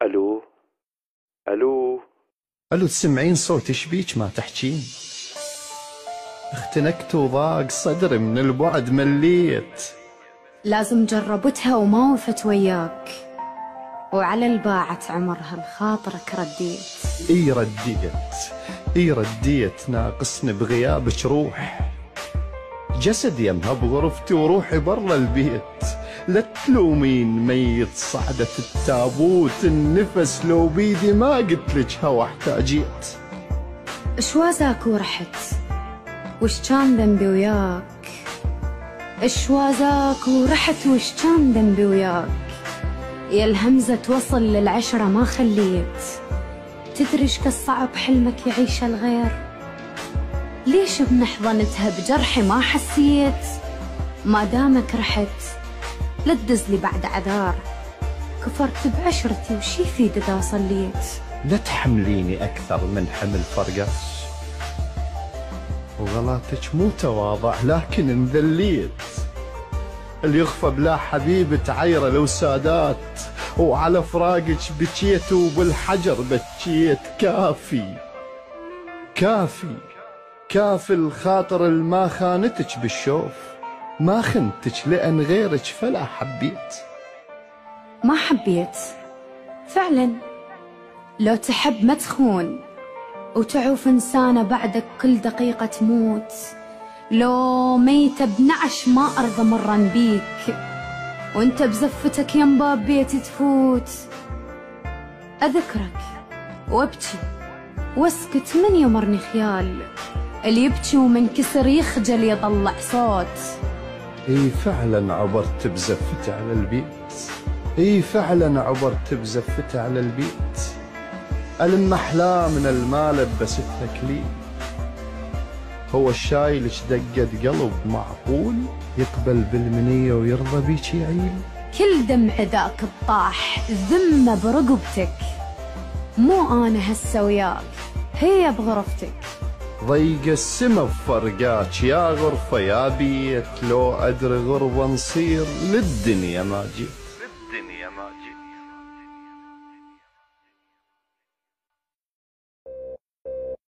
الو الو الو، تسمعين صوت شبيك ما تحجين؟ اختنقت وضاق صدري من البعد مليت. لازم جربتها وما وفت وياك، وعلى الباعة عمرها بخاطرك رديت. رديت ناقصني بغيابك روح. جسد يمها بغرفتي وروحي برا البيت. لا تلومين ميت صعدة التابوت، النفس لو بيدي ما قلتلك هوا احتاجيت. اشوازاك ورحت وش كان ذنبي وياك، اشوازاك ورحت وش كان ذنبي وياك. يا الهمزة توصل للعشرة ما خليت، تدري ايش كالصعب حلمك يعيش الغير. ليش بنحضنتها بجرحي ما حسيت، ما دامك رحت لا تدزلي بعد عذار. كفرت بعشرتي وش يفيد اذا صليت. لا تحمليني اكثر من حمل فرقاش، وغلاتك مو تواضع لكن انذليت. اللي يخفى بلا حبيب تعيره لو سادات، وعلى فراقك بكيت وبالحجر بكيت. كافي الخاطر الما خانتك بالشوف، ما خنتك لأن غيرك فلا حبيت. ما حبيت فعلا، لو تحب ما تخون وتعوف إنسانة بعدك كل دقيقة تموت. لو ميتة بنعش ما أرضى مرا بيك، وانت بزفتك يم باب بيتي تفوت. أذكرك وابكي واسكت من يمرني خيال، اللي يبكي ومنكسر يخجل يطلع صوت. اي فعلا عبرت بزفتي على البيت، ألم أحلام من المال بس التكليف. هو الشاي لش دقت قلب معقول، يقبل بالمنية ويرضى بيك يعيل. كل دمع ذاك الطاح ذمة برقبتك، مو أنا هسه وياك هي بغرفتك. ضيق السما بفرقاك يا غرفة يا بيت، لو أدري غربة نصير للدنيا ما جيت.